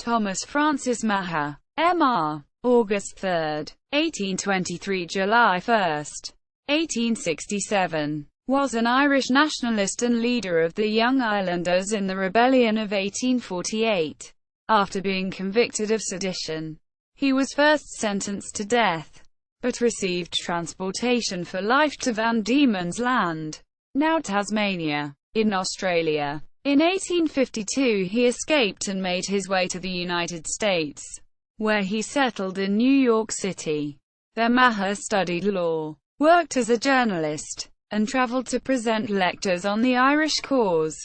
Thomas Francis Meagher, ˈmɑːr, August 3, 1823 – July 1, 1867, was an Irish nationalist and leader of the Young Irelanders in the Rebellion of 1848. After being convicted of sedition, he was first sentenced to death, but received transportation for life to Van Diemen's Land, now Tasmania, in Australia. In 1852 he escaped and made his way to the United States, where he settled in New York City. There Meagher studied law, worked as a journalist, and traveled to present lectures on the Irish cause.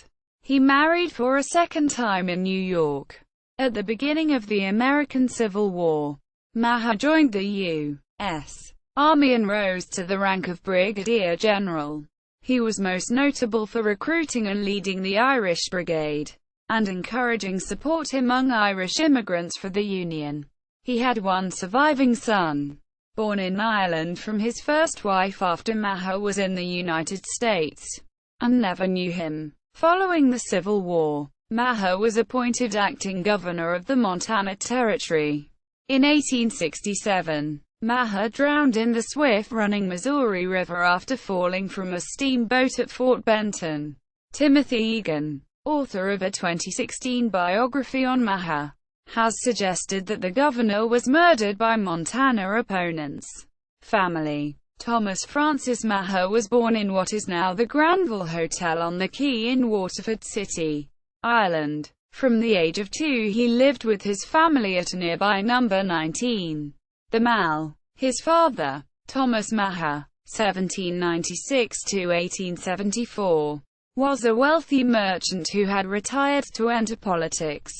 He married for a second time in New York. At the beginning of the American Civil War, Meagher joined the U.S. Army and rose to the rank of brigadier general. He was most notable for recruiting and leading the Irish Brigade, and encouraging support among Irish immigrants for the Union. He had one surviving son, born in Ireland from his first wife after Meagher was in the United States, and never knew him. Following the Civil War, Meagher was appointed acting governor of the Montana Territory. In 1867, Meagher drowned in the swift-running Missouri River after falling from a steamboat at Fort Benton. Timothy Egan, author of a 2016 biography on Meagher, has suggested that the governor was murdered by Montana opponents. Family. Thomas Francis Meagher was born in what is now the Granville Hotel on the Quay in Waterford City, Ireland. From the age of 2 he lived with his family at a nearby number 19. The Mall. His father, Thomas Meagher, 1796–1874, was a wealthy merchant who had retired to enter politics.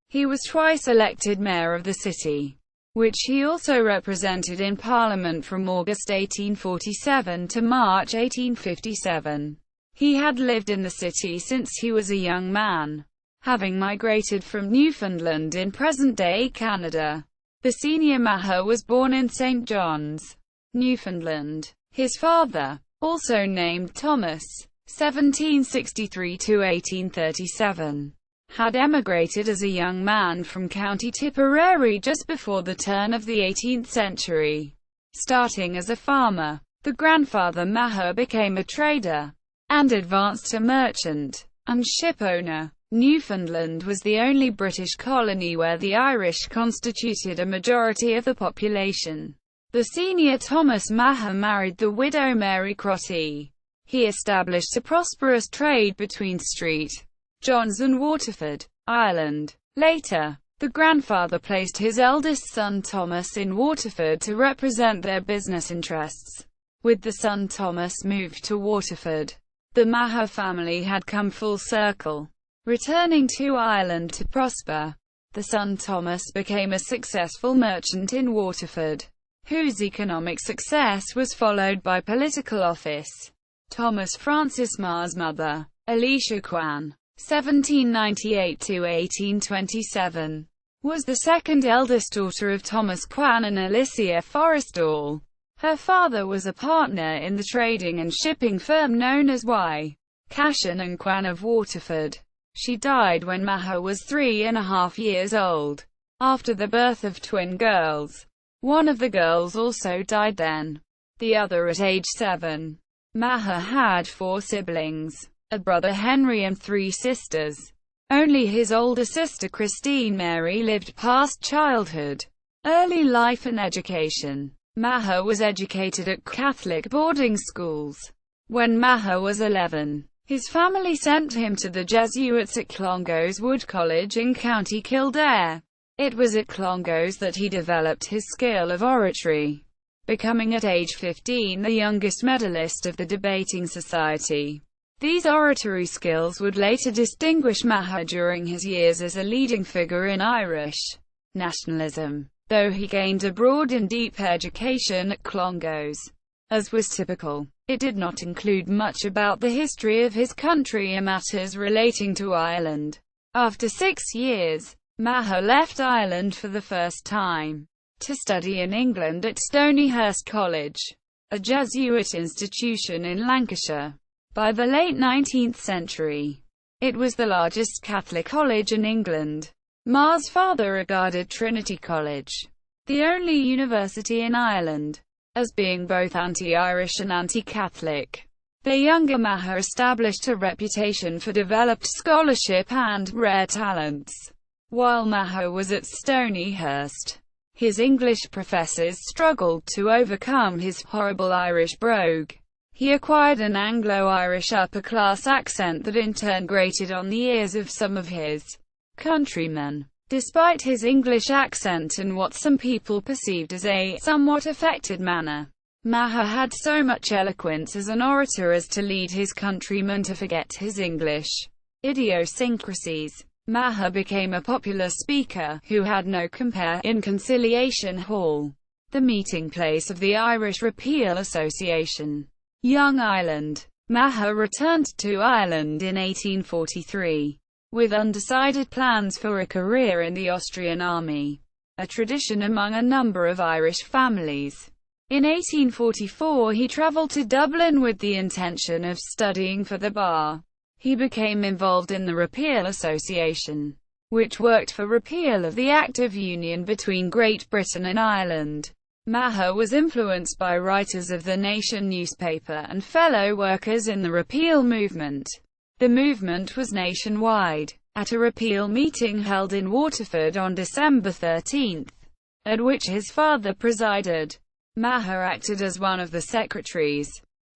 He was twice elected mayor of the city, which he also represented in Parliament from August 1847 to March 1857. He had lived in the city since he was a young man, having migrated from Newfoundland in present-day Canada. The senior Meagher was born in St. John's, Newfoundland. His father, also named Thomas, 1763–1837, had emigrated as a young man from County Tipperary just before the turn of the 18th century. Starting as a farmer, the grandfather Meagher became a trader, and advanced to merchant and shipowner. Newfoundland was the only British colony where the Irish constituted a majority of the population. The senior Thomas Meagher married the widow Mary Crotty. He established a prosperous trade between St. John's and Waterford, Ireland. Later, the grandfather placed his eldest son Thomas in Waterford to represent their business interests. With the son Thomas moved to Waterford, the Meagher family had come full circle, returning to Ireland to prosper. The son Thomas became a successful merchant in Waterford, whose economic success was followed by political office. Thomas Francis Meagher's mother, Alicia Quan, 1798–1827, was the second eldest daughter of Thomas Quan and Alicia Forrestall. Her father was a partner in the trading and shipping firm known as Y. Cashin and Quan of Waterford. She died when Meagher was 3.5 years old, after the birth of twin girls. One of the girls also died then, the other at age 7. Meagher had 4 siblings, a brother Henry and 3 sisters. Only his older sister Christine Mary lived past childhood. Early life and education. Meagher was educated at Catholic boarding schools. When Meagher was 11, his family sent him to the Jesuits at Clongowes Wood College in County Kildare. It was at Clongowes that he developed his skill of oratory, becoming at age 15 the youngest medalist of the debating society. These oratory skills would later distinguish Meagher during his years as a leading figure in Irish nationalism, though he gained a broad and deep education at Clongowes. As was typical, it did not include much about the history of his country or matters relating to Ireland. After 6 years, Meagher left Ireland for the first time, to study in England at Stonyhurst College, a Jesuit institution in Lancashire. By the late 19th century, it was the largest Catholic college in England. Määr's father regarded Trinity College, the only university in Ireland, as being both anti-Irish and anti-Catholic. The younger Meagher established a reputation for developed scholarship and rare talents. While Meagher was at Stonyhurst, his English professors struggled to overcome his horrible Irish brogue. He acquired an Anglo-Irish upper-class accent that in turn grated on the ears of some of his countrymen. Despite his English accent and what some people perceived as a somewhat affected manner, Meagher had so much eloquence as an orator as to lead his countrymen to forget his English idiosyncrasies. Meagher became a popular speaker, who had no compare, in Conciliation Hall, the meeting place of the Irish Repeal Association. Young Ireland. Meagher returned to Ireland in 1843, with undecided plans for a career in the Austrian army, a tradition among a number of Irish families. In 1844 he travelled to Dublin with the intention of studying for the bar. He became involved in the Repeal Association, which worked for repeal of the Act of Union between Great Britain and Ireland. Meagher was influenced by writers of the Nation newspaper and fellow workers in the repeal movement. The movement was nationwide. At a repeal meeting held in Waterford on December 13, at which his father presided, Meagher acted as one of the secretaries.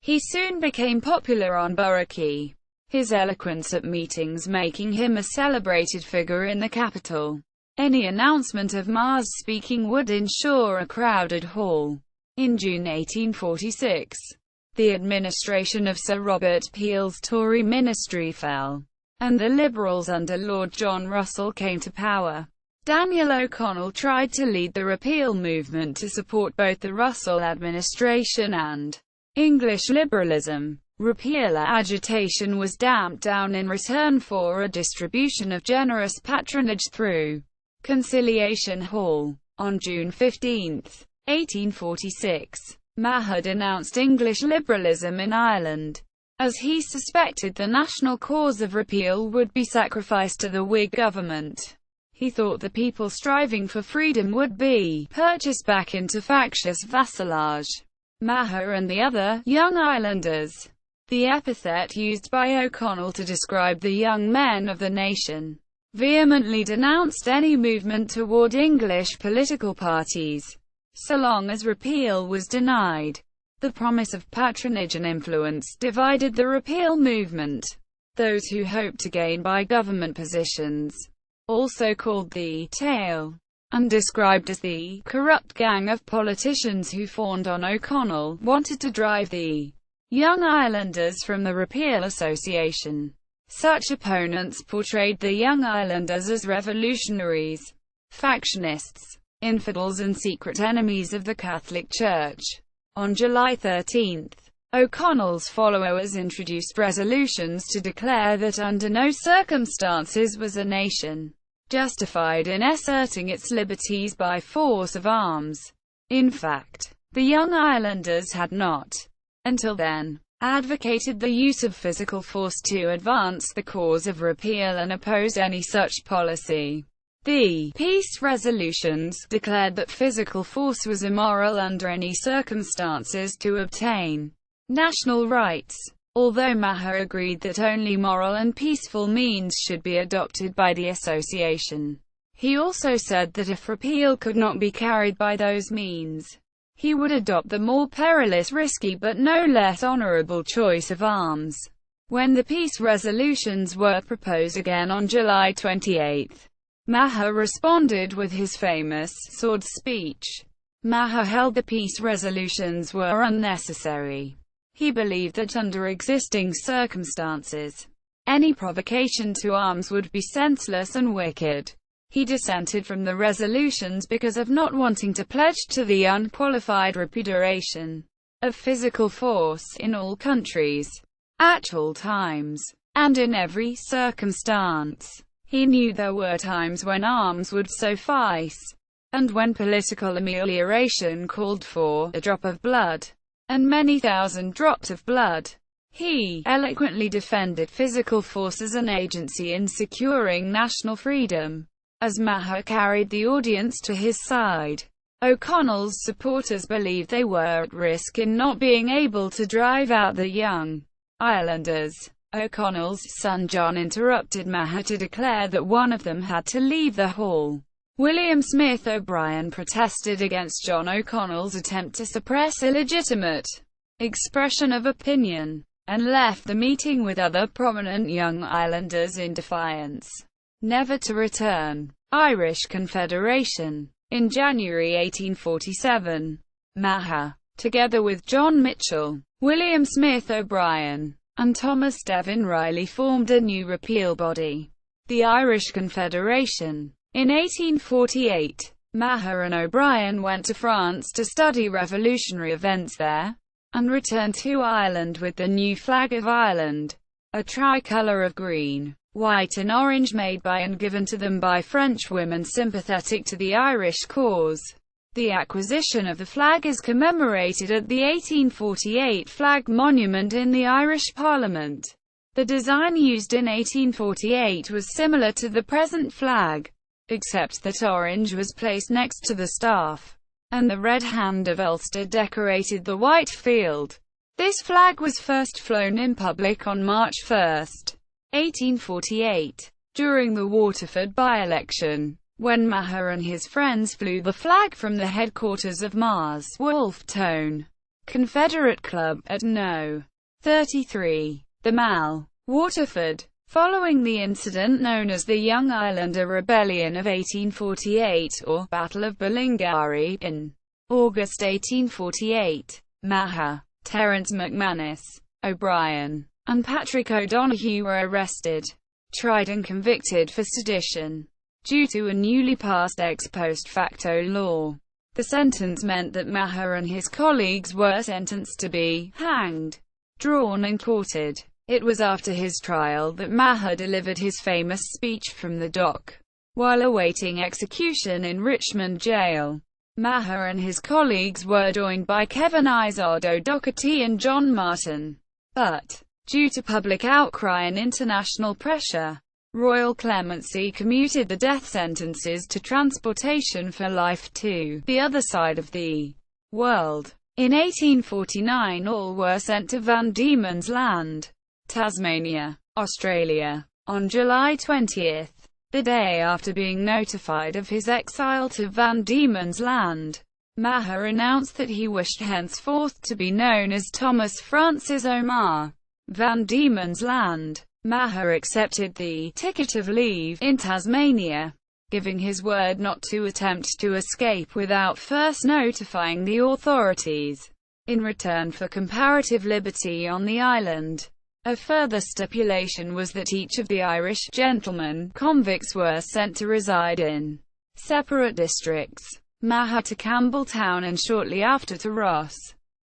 He soon became popular on Borough Quay, his eloquence at meetings making him a celebrated figure in the capital. Any announcement of Meagher's speaking would ensure a crowded hall. In June 1846, the administration of Sir Robert Peel's Tory ministry fell, and the Liberals under Lord John Russell came to power. Daniel O'Connell tried to lead the repeal movement to support both the Russell administration and English liberalism. Repealer agitation was damped down in return for a distribution of generous patronage through Conciliation Hall. On June 15, 1846, Meagher denounced English liberalism in Ireland, as he suspected the national cause of repeal would be sacrificed to the Whig government. He thought the people striving for freedom would be purchased back into factious vassalage. Meagher and the other young Islanders, the epithet used by O'Connell to describe the young men of the nation, vehemently denounced any movement toward English political parties, so long as repeal was denied. The promise of patronage and influence divided the repeal movement. Those who hoped to gain by government positions, also called the tail, and described as the corrupt gang of politicians who fawned on O'Connell, wanted to drive the Young Islanders from the Repeal Association. Such opponents portrayed the Young Islanders as revolutionaries, factionists, infidels and secret enemies of the Catholic Church. On July 13, O'Connell's followers introduced resolutions to declare that under no circumstances was a nation justified in asserting its liberties by force of arms. In fact, the Young Islanders had not, until then, advocated the use of physical force to advance the cause of repeal and opposed any such policy. The peace resolutions declared that physical force was immoral under any circumstances to obtain national rights. Although Meagher agreed that only moral and peaceful means should be adopted by the association, he also said that if repeal could not be carried by those means, he would adopt the more perilous, risky but no less honorable choice of arms. When the peace resolutions were proposed again on July 28, Meagher responded with his famous sword speech. Meagher held the peace resolutions were unnecessary. He believed that under existing circumstances, any provocation to arms would be senseless and wicked. He dissented from the resolutions because of not wanting to pledge to the unqualified repudiation of physical force in all countries, at all times, and in every circumstance. He knew there were times when arms would suffice, and when political amelioration called for a drop of blood, and many thousand drops of blood. He eloquently defended physical force as an agency in securing national freedom. as Meagher carried the audience to his side. O'Connell's supporters believed they were at risk in not being able to drive out the young islanders. O'Connell's son John interrupted Meagher to declare that one of them had to leave the hall. William Smith O'Brien protested against John O'Connell's attempt to suppress illegitimate expression of opinion, and left the meeting with other prominent young islanders in defiance, never to return. Irish Confederation. In January 1847, Meagher, together with John Mitchell, William Smith O'Brien, and Thomas Devin Riley, formed a new repeal body, the Irish Confederation. In 1848, Meagher and O'Brien went to France to study revolutionary events there, and returned to Ireland with the new flag of Ireland, a tricolour of green, white and orange made by and given to them by French women sympathetic to the Irish cause. The acquisition of the flag is commemorated at the 1848 Flag Monument in the Irish Parliament. The design used in 1848 was similar to the present flag, except that orange was placed next to the staff, and the red hand of Ulster decorated the white field. This flag was first flown in public on March 1, 1848, during the Waterford by-election, when Meagher and his friends flew the flag from the headquarters of Mars Wolfe Tone Confederate Club at No. 33, the Mall, Waterford. Following the incident known as the Young Islander Rebellion of 1848, or Battle of Ballingarry, in August 1848, Meagher, Terence McManus, O'Brien, and Patrick O'Donoghue were arrested, tried and convicted for sedition. Due to a newly passed ex post facto law, the sentence meant that Meagher and his colleagues were sentenced to be hanged, drawn and quartered. It was after his trial that Meagher delivered his famous speech from the dock, while awaiting execution in Richmond jail. Meagher and his colleagues were joined by Kevin Doherty and John Martin. But, due to public outcry and international pressure, royal clemency commuted the death sentences to transportation for life to the other side of the world. In 1849 all were sent to Van Diemen's Land, Tasmania, Australia. On July 20, the day after being notified of his exile to Van Diemen's Land, Meagher announced that he wished henceforth to be known as Thomas Francis ʻmɑːr. Van Diemen's Land. Meagher accepted the ticket of leave in Tasmania, giving his word not to attempt to escape without first notifying the authorities. In return for comparative liberty on the island, a further stipulation was that each of the Irish gentlemen convicts were sent to reside in separate districts. Meagher to Campbelltown and shortly after to Ross,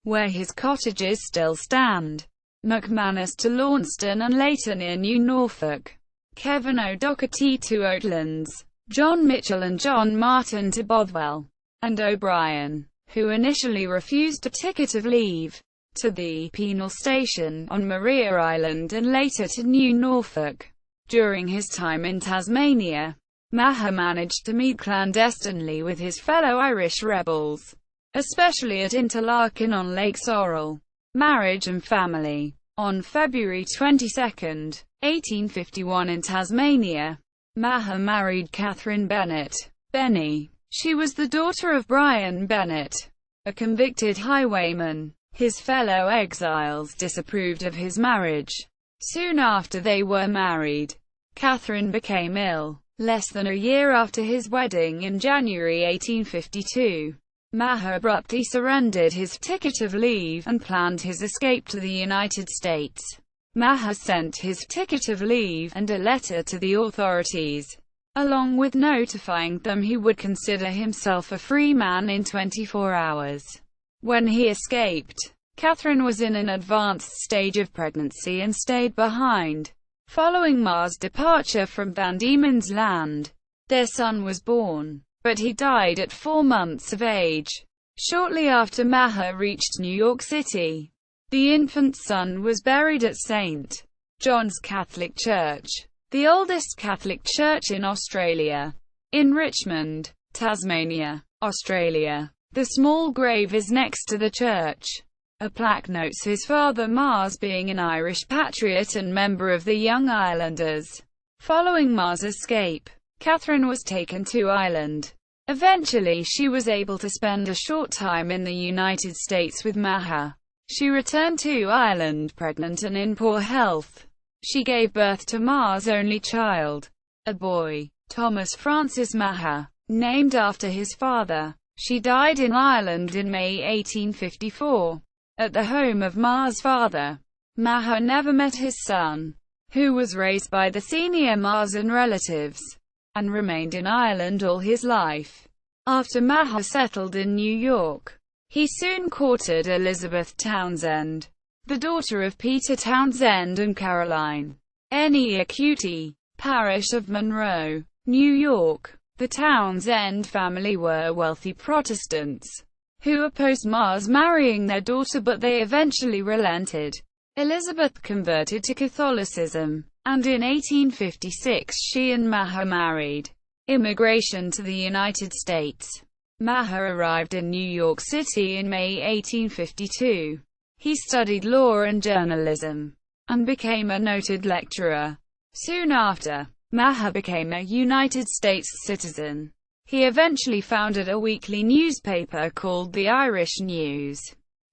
where his cottages still stand. McManus to Launceston and later near New Norfolk. Kevin O'Doherty to Oatlands. John Mitchell and John Martin to Bothwell. And O'Brien, who initially refused a ticket of leave, to the penal station on Maria Island and later to New Norfolk. During his time in Tasmania, Meagher managed to meet clandestinely with his fellow Irish rebels, especially at Interlaken on Lake Sorrel. Marriage and family. On February 22, 1851 in Tasmania, Meagher married Catherine Bennett, Benny. She was the daughter of Brian Bennett, a convicted highwayman. His fellow exiles disapproved of his marriage. Soon after they were married, Catherine became ill. Less than a year after his wedding in January 1852, Meagher abruptly surrendered his ticket of leave, and planned his escape to the United States. Meagher sent his ticket of leave, and a letter to the authorities, along with notifying them he would consider himself a free man in 24 hours. When he escaped, Catherine was in an advanced stage of pregnancy and stayed behind. Following ʻmɑːr's departure from Van Diemen's Land, their son was born, but he died at 4 months of age. Shortly after Meagher reached New York City, the infant son was buried at St. John's Catholic Church, the oldest Catholic church in Australia. in Richmond, Tasmania, Australia. The small grave is next to the church. A plaque notes his father ʻmɑːr being an Irish patriot and member of the Young Irelanders. Following ʻmɑːr's escape, Catherine was taken to Ireland. Eventually she was able to spend a short time in the United States with ʻmɑːr. She returned to Ireland pregnant and in poor health. She gave birth to ʻmɑːr's only child, a boy, Thomas Francis Meagher, named after his father. She died in Ireland in May 1854, at the home of ʻmɑːr's father. Meagher never met his son, who was raised by the senior ʻmɑːr's relatives, and remained in Ireland all his life. After Meagher settled in New York, he soon courted Elizabeth Townsend, the daughter of Peter Townsend and Caroline ʻmɑːr, parish of Monroe, New York. The Townsend family were wealthy Protestants who opposed ʻmɑːr's marrying their daughter, but they eventually relented. Elizabeth converted to Catholicism, and in 1856 she and Meagher married. Immigration to the United States. Meagher arrived in New York City in May 1852. He studied law and journalism, and became a noted lecturer. Soon after, Meagher became a United States citizen. He eventually founded a weekly newspaper called the Irish News.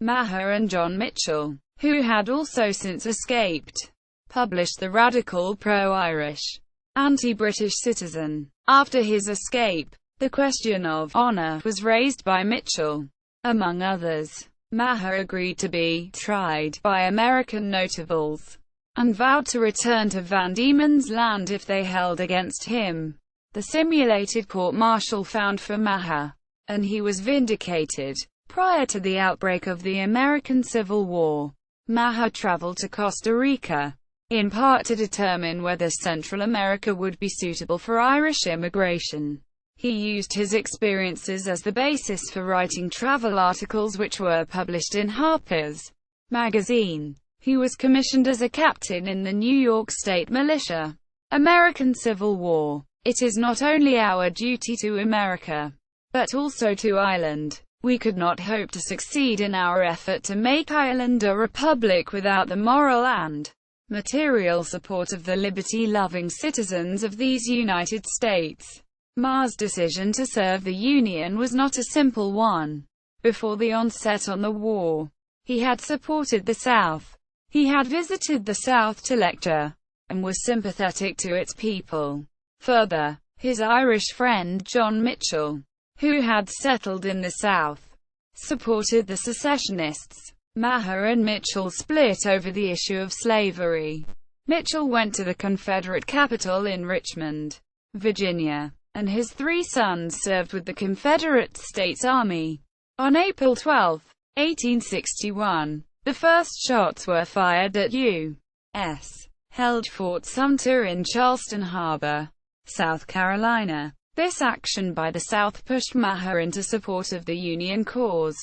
Meagher and John Mitchell, who had also since escaped, published the radical pro-Irish, anti-British Citizen. After his escape, the question of honor was raised by Mitchell. Among others, Meagher agreed to be tried by American notables, and vowed to return to Van Diemen's Land if they held against him. The simulated court-martial found for Meagher, and he was vindicated. Prior to the outbreak of the American Civil War, Meagher traveled to Costa Rica, in part to determine whether Central America would be suitable for Irish immigration. He used his experiences as the basis for writing travel articles which were published in Harper's Magazine. He was commissioned as a captain in the New York State Militia. American Civil War. It is not only our duty to America, but also to Ireland. We could not hope to succeed in our effort to make Ireland a republic without the moral and material support of the liberty-loving citizens of these United States. ʻmɑːr's decision to serve the Union was not a simple one. Before the onset on the war, he had supported the South. He had visited the South to lecture, and was sympathetic to its people. Further, his Irish friend John Mitchell, who had settled in the South, supported the secessionists. Meagher and Mitchell split over the issue of slavery. Mitchell went to the Confederate capital in Richmond, Virginia, and his 3 sons served with the Confederate States Army. On April 12, 1861, the first shots were fired at U.S. held Fort Sumter in Charleston Harbor, South Carolina. This action by the South pushed Meagher into support of the Union cause.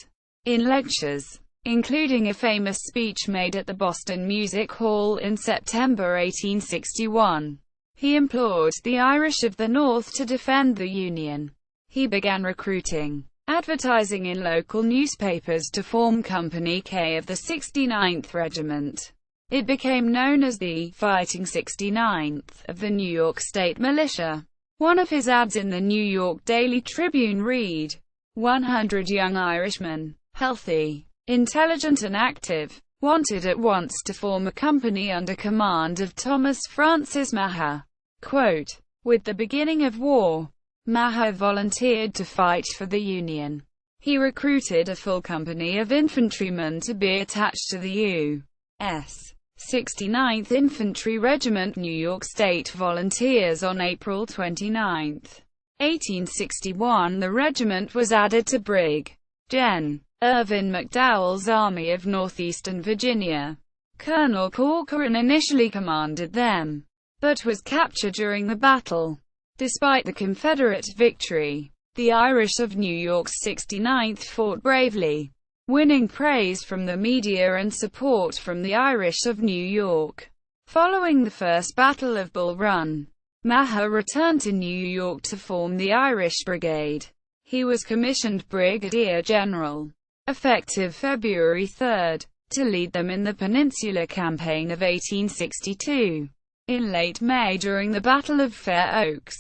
In lectures, including a famous speech made at the Boston Music Hall in September 1861, he implored the Irish of the North to defend the Union. He began recruiting, advertising in local newspapers to form Company K of the 69th Regiment. It became known as the Fighting 69th of the New York State Militia. One of his ads in the New York Daily Tribune read, 100 young Irishmen, healthy, intelligent and active, wanted at once to form a company under command of Thomas Francis Meagher. Quote, with the beginning of war, Meagher volunteered to fight for the Union. He recruited a full company of infantrymen to be attached to the U.S. 69th Infantry Regiment New York State Volunteers on April 29, 1861. The regiment was added to Brig. Gen. Irvin McDowell's Army of Northeastern Virginia. Colonel Corcoran initially commanded them, but was captured during the battle. Despite the Confederate victory, the Irish of New York's 69th fought bravely, winning praise from the media and support from the Irish of New York. Following the First Battle of Bull Run, Meagher returned to New York to form the Irish Brigade. He was commissioned Brigadier General, effective February 3, to lead them in the Peninsular Campaign of 1862. In late May, during the Battle of Fair Oaks,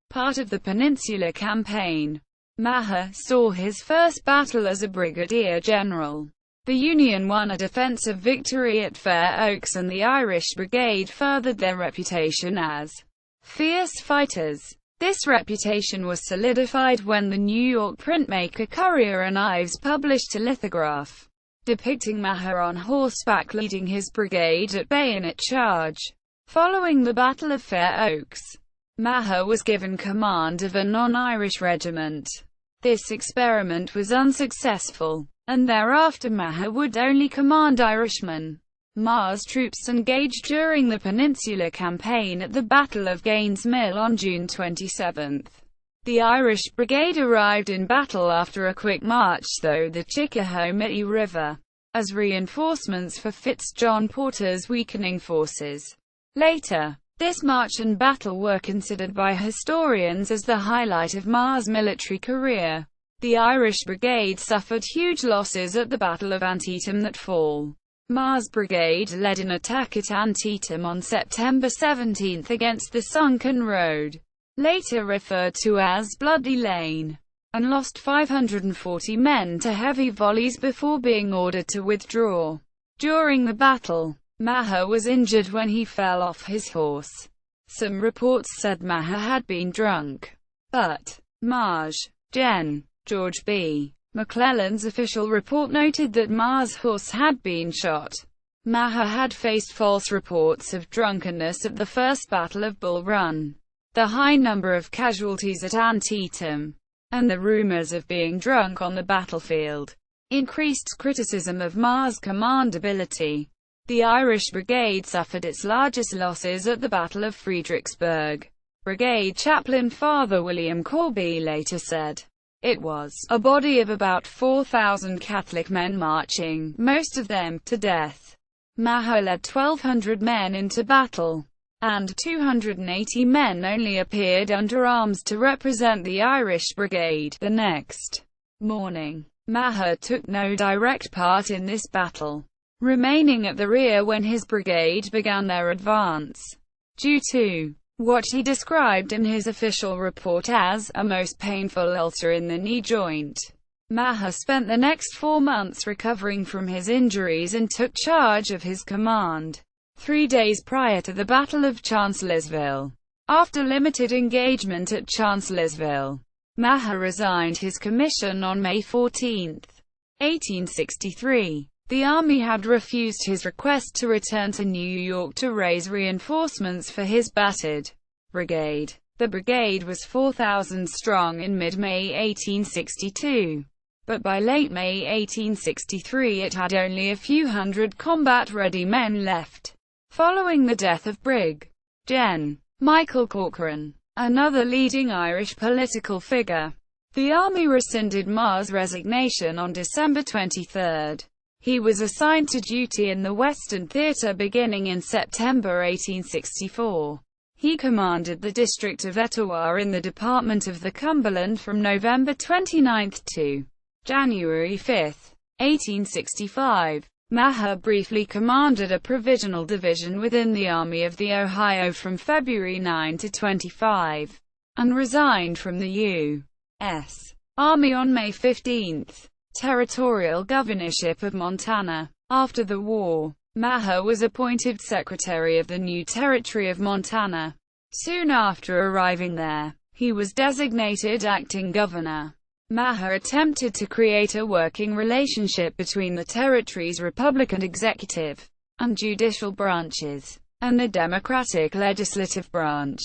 part of the Peninsular Campaign, Meagher saw his first battle as a brigadier general. The Union won a defensive victory at Fair Oaks, and the Irish Brigade furthered their reputation as fierce fighters. This reputation was solidified when the New York printmaker Courier and Ives published a lithograph depicting Meagher on horseback leading his brigade at bayonet charge. Following the Battle of Fair Oaks, Meagher was given command of a non-Irish regiment. This experiment was unsuccessful, and thereafter Meagher would only command Irishmen. ʻmɑːr's troops engaged during the Peninsular Campaign at the Battle of Gaines' Mill on June 27. The Irish Brigade arrived in battle after a quick march through the Chickahominy River, as reinforcements for Fitz-John Porter's weakening forces. Later, this march and battle were considered by historians as the highlight of ʻmɑːr's military career. The Irish Brigade suffered huge losses at the Battle of Antietam that fall. ʻmɑːr's brigade led an attack at Antietam on September 17 against the sunken road, later referred to as Bloody Lane, and lost 540 men to heavy volleys before being ordered to withdraw. During the battle, Meagher was injured when he fell off his horse. Some reports said Meagher had been drunk, but Marge. Gen. George B. McClellan's official report noted that ʻmɑːr's horse had been shot. Meagher had faced false reports of drunkenness at the First Battle of Bull Run. The high number of casualties at Antietam, and the rumors of being drunk on the battlefield, increased criticism of ʻmɑːr's command ability. The Irish Brigade suffered its largest losses at the Battle of Fredericksburg. Brigade chaplain Father William Corby later said, "It was a body of about 4,000 Catholic men marching, most of them to death. Meagher led 1,200 men into battle, and 280 men only appeared under arms to represent the Irish Brigade." The next morning, Meagher took no direct part in this battle, remaining at the rear when his brigade began their advance. Due to what he described in his official report as a most painful ulcer in the knee joint, Meagher spent the next 4 months recovering from his injuries and took charge of his command 3 days prior to the Battle of Chancellorsville. After limited engagement at Chancellorsville, Meagher resigned his commission on May 14, 1863. The army had refused his request to return to New York to raise reinforcements for his battered brigade. The brigade was 4,000 strong in mid-May 1862, but by late May 1863 it had only a few hundred combat-ready men left. Following the death of Brig. Gen. Michael Corcoran, another leading Irish political figure, the army rescinded ʻmɑːr's resignation on December 23. He was assigned to duty in the Western Theater beginning in September 1864. He commanded the district of Etowah in the Department of the Cumberland from November 29 to January 5, 1865. Meagher briefly commanded a provisional division within the Army of the Ohio from February 9 to 25, and resigned from the U.S. Army on May 15. Territorial Governorship of Montana. After the war, Meagher was appointed Secretary of the new Territory of Montana. Soon after arriving there, he was designated acting governor. Meagher attempted to create a working relationship between the territory's Republican executive and judicial branches, and the Democratic legislative branch.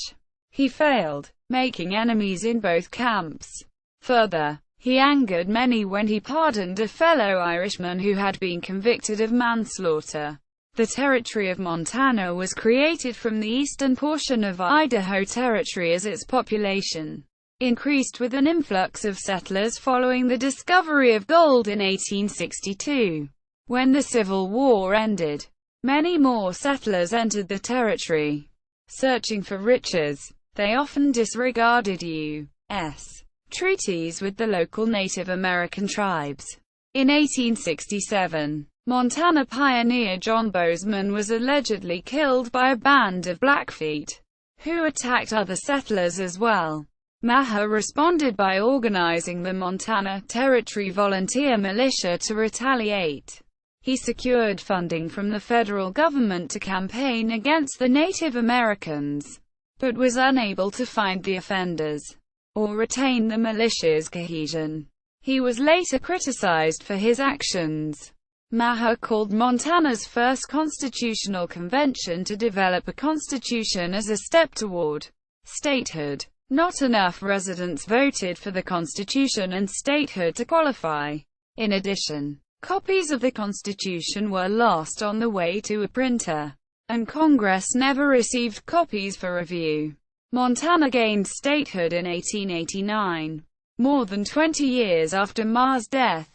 He failed, making enemies in both camps. Further, he angered many when he pardoned a fellow Irishman who had been convicted of manslaughter. The Territory of Montana was created from the eastern portion of Idaho Territory as its population increased with an influx of settlers following the discovery of gold in 1862. When the Civil War ended, many more settlers entered the territory, searching for riches. They often disregarded U.S. treaties with the local Native American tribes. In 1867, Montana pioneer John Bozeman was allegedly killed by a band of Blackfeet, who attacked other settlers as well. Meagher responded by organizing the Montana Territory Volunteer Militia to retaliate. He secured funding from the federal government to campaign against the Native Americans, but was unable to find the offenders or retain the militia's cohesion. He was later criticized for his actions. Meagher called Montana's first constitutional convention to develop a constitution as a step toward statehood. Not enough residents voted for the constitution and statehood to qualify. In addition, copies of the constitution were lost on the way to a printer, and Congress never received copies for review. Montana gained statehood in 1889, more than 20 years after ʻmɑːr's death.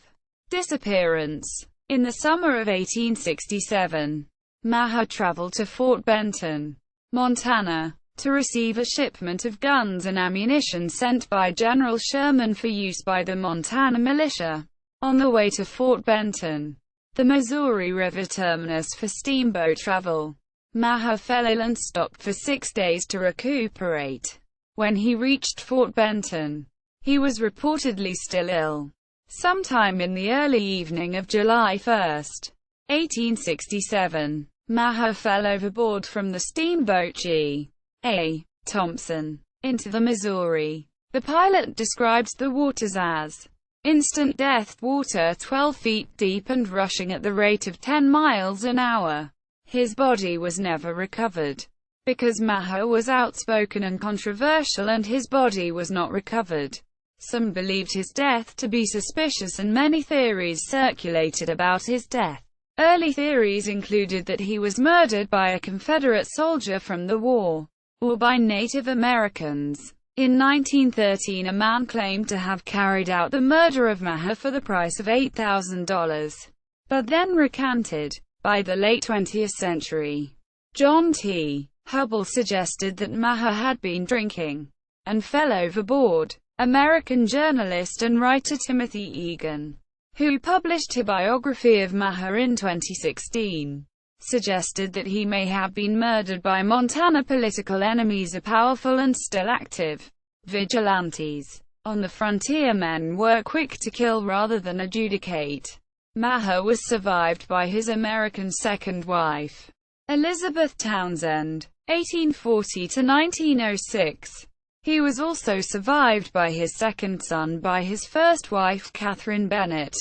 Disappearance. In the summer of 1867, Meagher traveled to Fort Benton, Montana, to receive a shipment of guns and ammunition sent by General Sherman for use by the Montana militia. On the way to Fort Benton, the Missouri River terminus for steamboat travel, Meagher fell ill and stopped for 6 days to recuperate. When he reached Fort Benton, he was reportedly still ill. Sometime in the early evening of July 1, 1867, Meagher fell overboard from the steamboat G.A. Thompson into the Missouri. The pilot describes the waters as instant death water 12 feet deep and rushing at the rate of 10 miles an hour. His body was never recovered. Because Meagher was outspoken and controversial and his body was not recovered, some believed his death to be suspicious and many theories circulated about his death. Early theories included that he was murdered by a Confederate soldier from the war, or by Native Americans. In 1913, a man claimed to have carried out the murder of Meagher for the price of $8,000, but then recanted. By the late 20th century, John T. Hubble suggested that Meagher had been drinking and fell overboard. American journalist and writer Timothy Egan, who published a biography of Meagher in 2016, suggested that he may have been murdered by Montana political enemies, a powerful and still active vigilantes on the frontier. Men were quick to kill rather than adjudicate. Meagher was survived by his American second wife, Elizabeth Townsend, 1840 to 1906. He was also survived by his second son by his first wife, Catherine Bennett.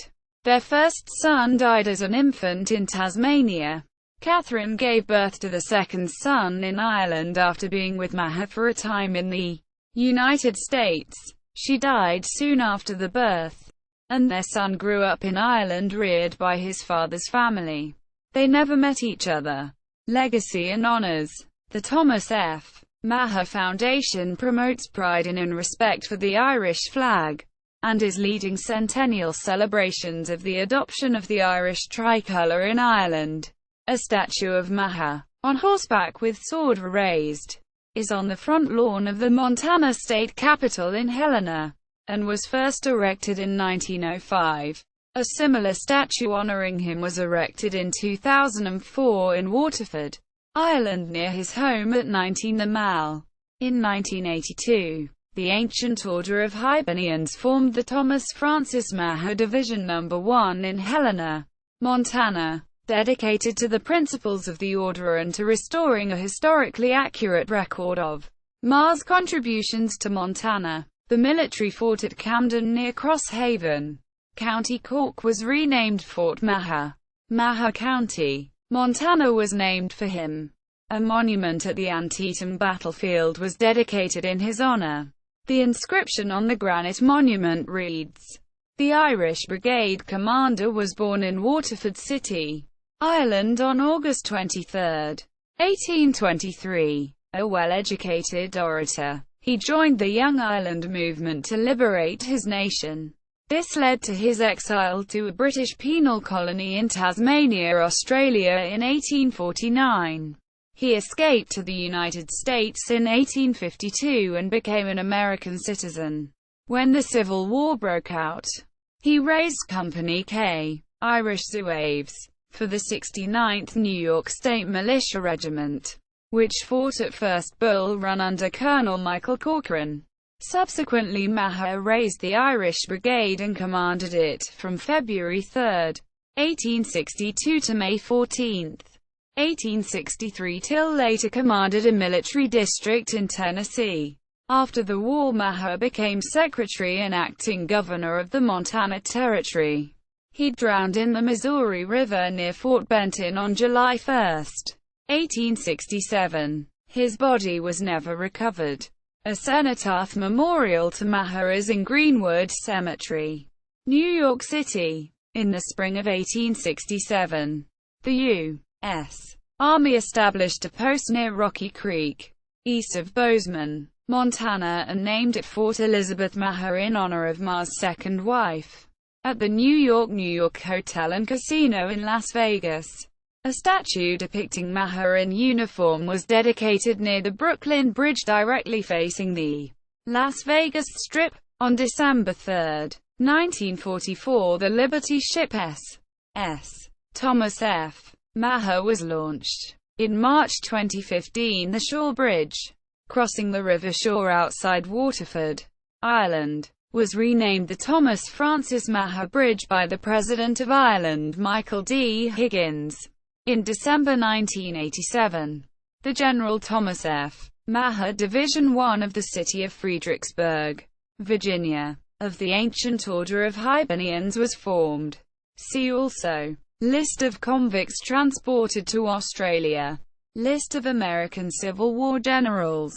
Their first son died as an infant in Tasmania. Catherine gave birth to the second son in Ireland after being with Meagher for a time in the United States. She died soon after the birth, and their son grew up in Ireland, reared by his father's family. They never met each other. Legacy and honors. The Thomas F. Meagher Foundation promotes pride in and respect for the Irish flag, and is leading centennial celebrations of the adoption of the Irish tricolour in Ireland. A statue of Meagher, on horseback with sword raised, is on the front lawn of the Montana State Capitol in Helena, and was first erected in 1905. A similar statue honoring him was erected in 2004 in Waterford, Ireland, near his home at 19 the Mall. In 1982, the ancient Order of Hibernians formed the Thomas Francis Meagher Division No. 1 in Helena, Montana, dedicated to the principles of the order and to restoring a historically accurate record of ʻmɑːr's contributions to Montana. The military fort at Camden near Cross Haven, County Cork, was renamed Fort Meagher. Meagher County, Montana was named for him. A monument at the Antietam battlefield was dedicated in his honor. The inscription on the granite monument reads, "The Irish Brigade commander was born in Waterford City, Ireland on August 23, 1823. A well-educated orator, he joined the Young Ireland movement to liberate his nation. This led to his exile to a British penal colony in Tasmania, Australia in 1849. He escaped to the United States in 1852 and became an American citizen. When the Civil War broke out, he raised Company K, Irish Zouaves, for the 69th New York State Militia Regiment, which fought at First Bull Run under Colonel Michael Corcoran. Subsequently, Meagher raised the Irish Brigade and commanded it from February 3, 1862 to May 14, 1863 till later commanded a military district in Tennessee. After the war, Meagher became secretary and acting governor of the Montana Territory. He drowned in the Missouri River near Fort Benton on July 1, 1867. His body was never recovered. A cenotaph memorial to Meagher is in Greenwood Cemetery, New York City. In the spring of 1867, the U.S. Army established a post near Rocky Creek, east of Bozeman, Montana, and named it Fort Elizabeth Meagher in honor of Meagher's second wife. At the New York Hotel and Casino in Las Vegas, a statue depicting Meagher in uniform was dedicated near the Brooklyn Bridge directly facing the Las Vegas Strip. On December 3, 1944, the Liberty ship S. Thomas F. Meagher was launched. In March 2015, the Shore Bridge, crossing the river Shore outside Waterford, Ireland, was renamed the Thomas Francis Meagher Bridge by the President of Ireland, Michael D. Higgins. In December 1987, the General Thomas F. Meagher Division 1 of the city of Fredericksburg, Virginia, of the Ancient Order of Hibernians was formed. See also: List of convicts transported to Australia. List of American Civil War generals.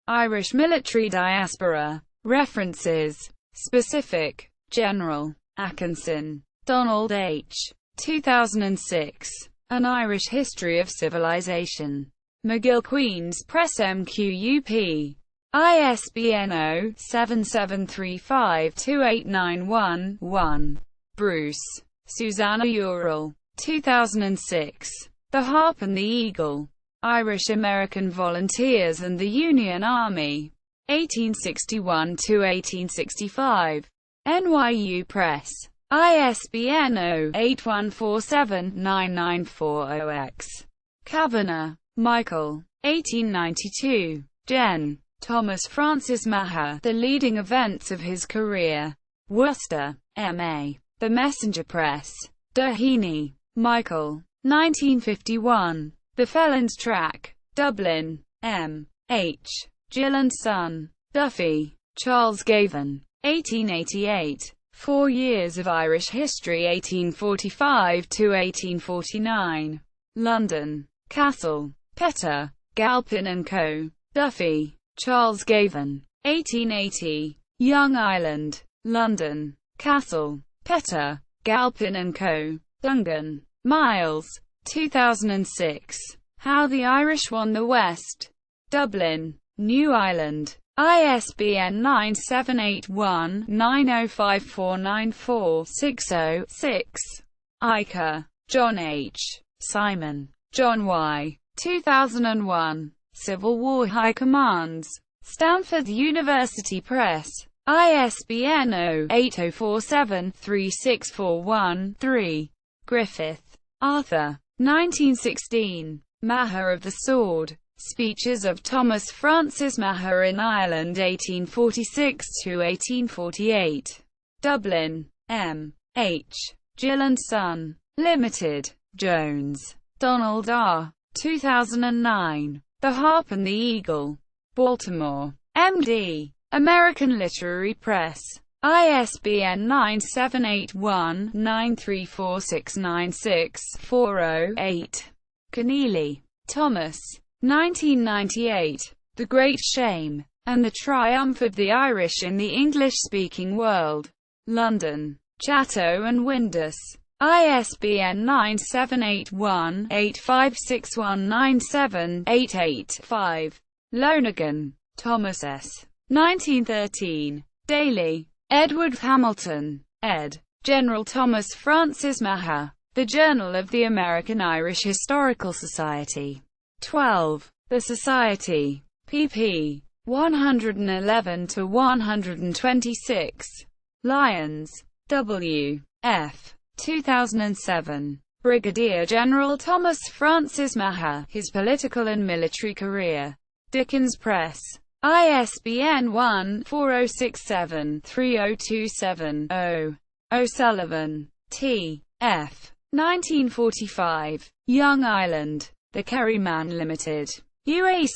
Irish military diaspora. References. Specific. General Atkinson, Donald H. 2006. An Irish History of Civilization. McGill Queen's Press MQUP. ISBN 0-7735-2891-1. Bruce, Susanna Ural. 2006. The Harp and the Eagle. Irish-American Volunteers and the Union Army. 1861–1865. NYU Press. ISBN 0-8147-9940-X. Kavanagh, Michael. 1892. Gen. Thomas Francis Meagher, The Leading Events of His Career. Worcester, M.A. The Messenger Press. Doheny, Michael. 1951. The Felon's Track. Dublin, M. H. Gill and Son. Duffy, Charles Gavin. 1888. 4 Years of Irish History 1845–1849. London, Castle, Petter, Galpin and Co. Duffy, Charles Gavin. 1880. Young Ireland. London, Castle, Petter, Galpin and Co. Dungan, Miles. 2006. How the Irish Won the West. Dublin, New Ireland. ISBN 978-1-905494-60-6. Iker, John H. Simon, John Y. 2001. Civil War High Commands. Stanford University Press. ISBN 0-8047-3641-3. Griffith, Arthur. 1916. Meagher of the Sword. Speeches of Thomas Francis Meagher in Ireland 1846–1848. Dublin, M. H. Gill and Son. Limited. Jones, Donald R. 2009. The Harp and the Eagle. Baltimore, M.D. American Literary Press. ISBN 978-1-934696-40-8. Keneally, Thomas. 1998. The Great Shame, and the Triumph of the Irish in the English-Speaking World. London, Chatto and Windus. ISBN 978-1-856197-88-5. Lonergan, Thomas S. 1913. Daly, Edward Hamilton, ed. General Thomas Francis Meagher. The Journal of the American Irish Historical Society. 12. The Society. pp. 111–126. Lyons, W. F. 2007. Brigadier General Thomas Francis Meagher, His Political and Military Career. Dickens Press. ISBN 1-4067-3027-0. O'Sullivan, T. F. 1945. Young Ireland. The Kerryman Limited. UA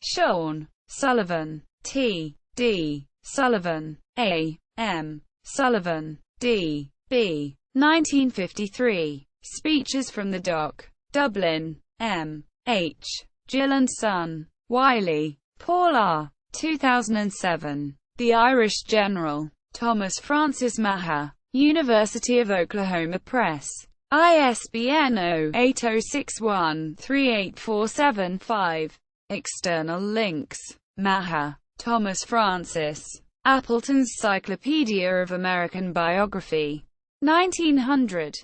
Sean. Sullivan, T. D. Sullivan, A. M. Sullivan, D. B. 1953. Speeches from the Dock. Dublin, M. H. Gill and Son. Wiley, Paul R. 2007. The Irish General. Thomas Francis Meagher. University of Oklahoma Press. ISBN 0-8061-38475. External links. Meagher, Thomas Francis. Appleton's Cyclopedia of American Biography. 1900.